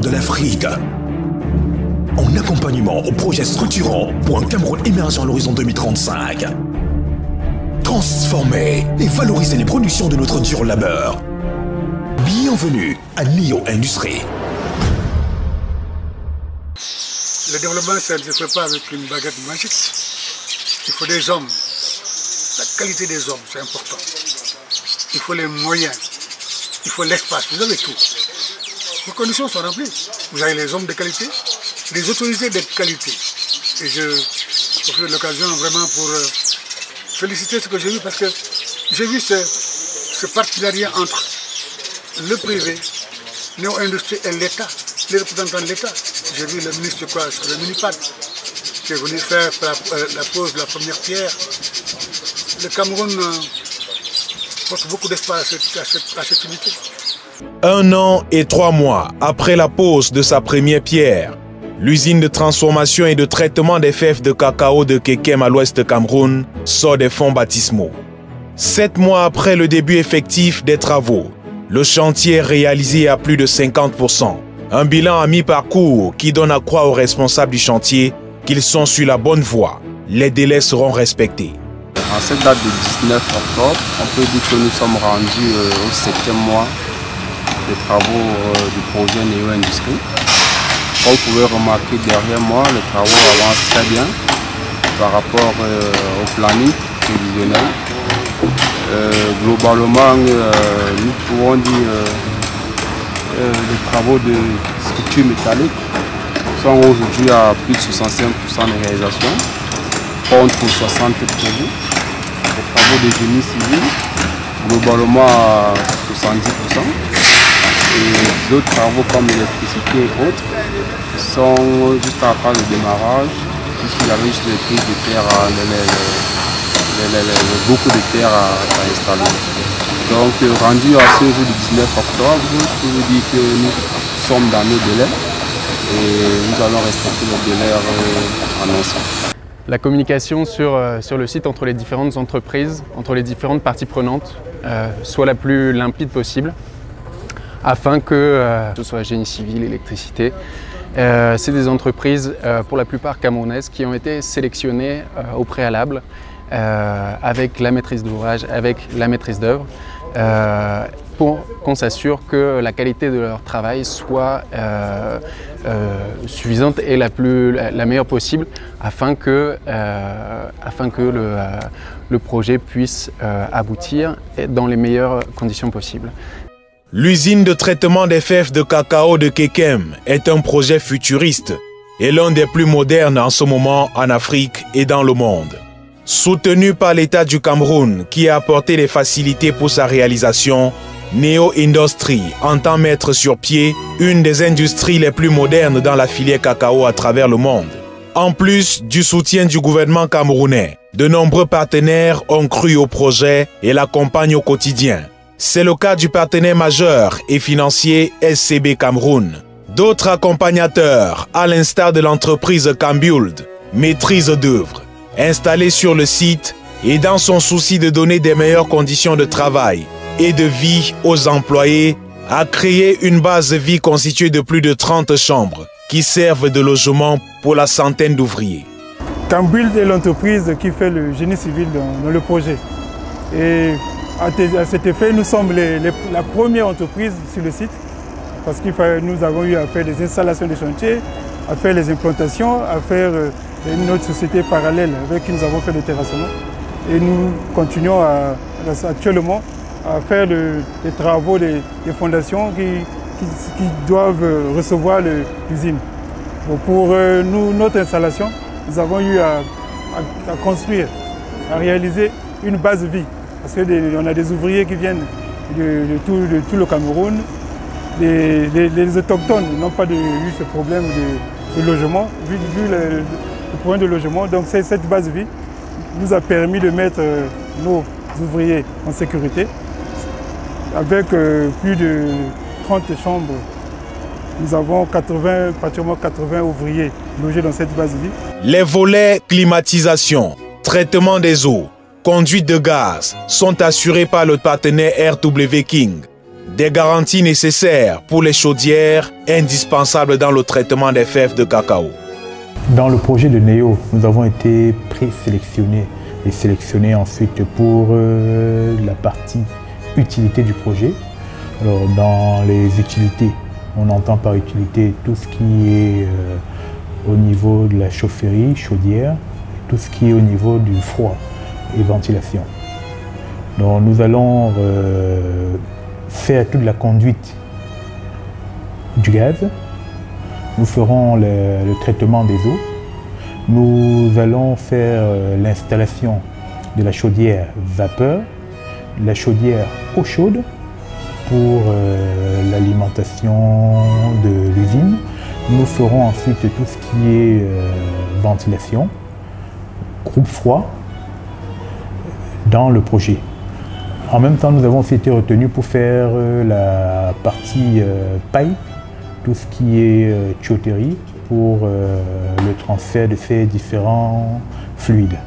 de l'Afrique. En accompagnement au projet structurant pour un Cameroun émergent à l'horizon 2035. Transformer et valoriser les productions de notre dur labeur. Bienvenue à NIO Industrie. Le développement, ça ne se fait pas avec une baguette magique. Il faut des hommes. La qualité des hommes, c'est important. Il faut les moyens. Il faut l'espace. Vous avez tout. Vos conditions sont remplies. Vous avez les hommes de qualité, les autorisés de qualité. Et je profite de l'occasion vraiment pour féliciter ce que j'ai vu, parce que j'ai vu ce partenariat entre le privé, Néo Industrie et l'État, les représentants de l'État. J'ai vu le ministre sur le Minipad, qui est venu faire la pose de la première pierre. Le Cameroun porte beaucoup d'espoir à cette unité. 1 an et 3 mois après la pose de sa première pierre, l'usine de transformation et de traitement des fèves de cacao de Kekem à l'ouest Cameroun sort des fonds baptismaux. 7 mois après le début effectif des travaux, le chantier est réalisé à plus de 50%. Un bilan à mi-parcours qui donne à croire aux responsables du chantier qu'ils sont sur la bonne voie. Les délais seront respectés. En cette date de 19 octobre, on peut dire que nous sommes rendus au 7e mois des travaux du projet Néo Industrie. Comme vous pouvez remarquer derrière moi, les travaux avancent très bien par rapport au planning prévisionnel. Globalement, nous pouvons dire les travaux de structure métallique sont aujourd'hui à plus de 65% de réalisation, contre 60 prévus. Les travaux de génie civil, globalement à 70%. Et d'autres travaux comme l'électricité et autres sont juste à la phase de démarrage, puisqu'il y avait juste les prises de terre, beaucoup de terre à installer. Donc rendu à ce jour du 19 octobre, je peux vous dire que nous sommes dans nos délais et nous allons respecter les délais annoncés. La communication sur le site entre les différentes entreprises, entre les différentes parties prenantes, soit la plus limpide possible, afin que ce soit génie civil, électricité. C'est des entreprises, pour la plupart camerounaises, qui ont été sélectionnées au préalable avec la maîtrise d'ouvrage, avec la maîtrise d'œuvre, pour qu'on s'assure que la qualité de leur travail soit suffisante et la meilleure possible, afin que le projet puisse aboutir dans les meilleures conditions possibles. L'usine de traitement des fèves de cacao de Kekem est un projet futuriste et l'un des plus modernes en ce moment en Afrique et dans le monde. Soutenu par l'État du Cameroun qui a apporté les facilités pour sa réalisation, Néo Industrie entend mettre sur pied une des industries les plus modernes dans la filière cacao à travers le monde. En plus du soutien du gouvernement camerounais, de nombreux partenaires ont cru au projet et l'accompagnent au quotidien. C'est le cas du partenaire majeur et financier SCB Cameroun. D'autres accompagnateurs, à l'instar de l'entreprise Cambuild, maîtrise d'œuvre, installée sur le site et dans son souci de donner des meilleures conditions de travail et de vie aux employés, a créé une base de vie constituée de plus de 30 chambres qui servent de logement pour la centaine d'ouvriers. Cambuild est l'entreprise qui fait le génie civil dans le projet. Et à cet effet, nous sommes la première entreprise sur le site, parce que nous avons eu à faire des installations de chantier, à faire les implantations, à faire une autre société parallèle avec qui nous avons fait le terrassement. Et nous continuons actuellement à faire les travaux des fondations qui doivent recevoir l'usine. Pour notre installation, nous avons eu à construire, à réaliser une base de vie. Parce qu'on a des ouvriers qui viennent de tout le Cameroun. Les autochtones n'ont pas eu ce problème de logement, vu le problème de logement. Donc cette base de vie nous a permis de mettre nos ouvriers en sécurité. Avec plus de 30 chambres, nous avons pratiquement 80 ouvriers logés dans cette base de vie. Les volets climatisation, traitement des eaux, conduite de gaz sont assurés par le partenaire RW King. des garanties nécessaires pour les chaudières indispensables dans le traitement des fèves de cacao. Dans le projet de NEO, nous avons été présélectionnés et sélectionnés ensuite pour la partie utilité du projet. Alors, dans les utilités, on entend par utilité tout ce qui est au niveau de la chaufferie, chaudière, tout ce qui est au niveau du froid et ventilation. Donc nous allons faire toute la conduite du gaz, nous ferons le traitement des eaux, nous allons faire l'installation de la chaudière vapeur, la chaudière eau chaude pour l'alimentation de l'usine. Nous ferons ensuite tout ce qui est ventilation, groupe froid dans le projet. En même temps, nous avons aussi été retenus pour faire la partie paille, tout ce qui est tuyauterie pour le transfert de ces différents fluides.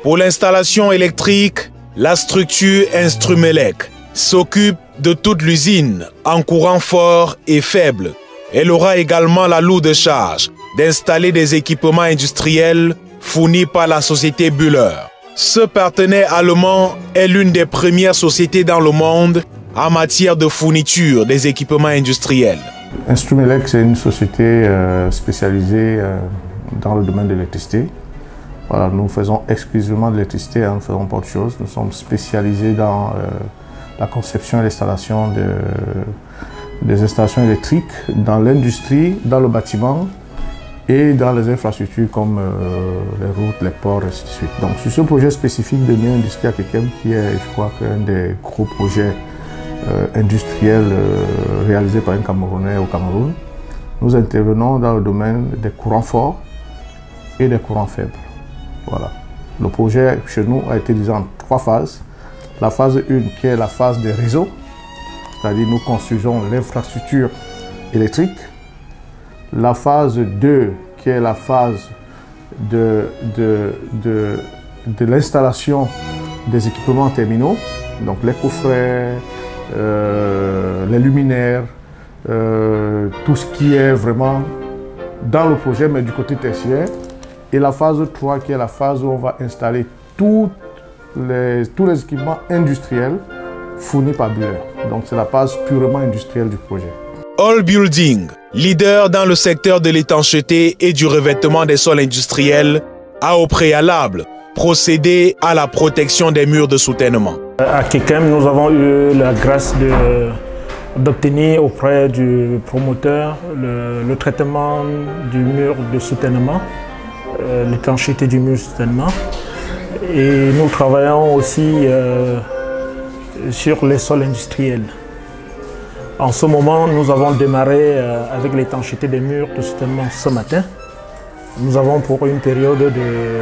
Pour l'installation électrique, la structure Instrumelec s'occupe de toute l'usine en courant fort et faible. Elle aura également la lourde charge d'installer des équipements industriels fournis par la société Bühler. Ce partenaire allemand est l'une des premières sociétés dans le monde en matière de fourniture des équipements industriels. Instrumelec, c'est une société spécialisée dans le domaine de l'électricité. Voilà, nous faisons exclusivement de l'électricité, nous ne faisons pas autre chose. Nous sommes spécialisés dans la conception et l'installation des installations électriques dans l'industrie, dans le bâtiment et dans les infrastructures comme les routes, les ports, et ainsi de suite. Donc sur ce projet spécifique de NEO Industrie à Kekem, qui est, je crois, un des gros projets industriels réalisés par un Camerounais au Cameroun, nous intervenons dans le domaine des courants forts et des courants faibles. Voilà. Le projet chez nous a été divisé en 3 phases. La phase 1 qui est la phase des réseaux, c'est-à-dire nous construisons l'infrastructure électrique. La phase 2 qui est la phase de l'installation des équipements terminaux, donc les coffrets, les luminaires, tout ce qui est vraiment dans le projet mais du côté tertiaire. Et la phase 3 qui est la phase où on va installer tous les équipements industriels fournis par Bühler. Donc c'est la phase purement industrielle du projet. All Building, leader dans le secteur de l'étanchéité et du revêtement des sols industriels, a au préalable procédé à la protection des murs de soutènement. À Kekem, nous avons eu la grâce d'obtenir auprès du promoteur le traitement du mur de soutènement, l'étanchéité du mur de soutènement. Et nous travaillons aussi sur les sols industriels. En ce moment, nous avons démarré avec l'étanchéité des murs de soutènement ce matin. Nous avons pour une période de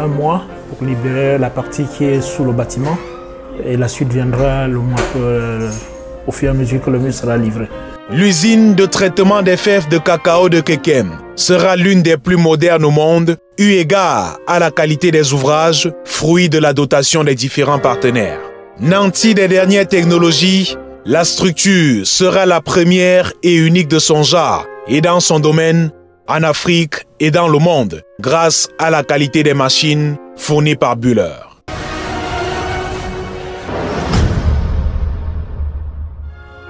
1 mois pour libérer la partie qui est sous le bâtiment. Et la suite viendra au fur et à mesure que le mur sera livré. L'usine de traitement des fèves de cacao de Kekem sera l'une des plus modernes au monde, eu égard à la qualité des ouvrages, fruit de la dotation des différents partenaires. Nantie des dernières technologies, la structure sera la première et unique de son genre et dans son domaine, en Afrique et dans le monde, grâce à la qualité des machines fournies par Bühler.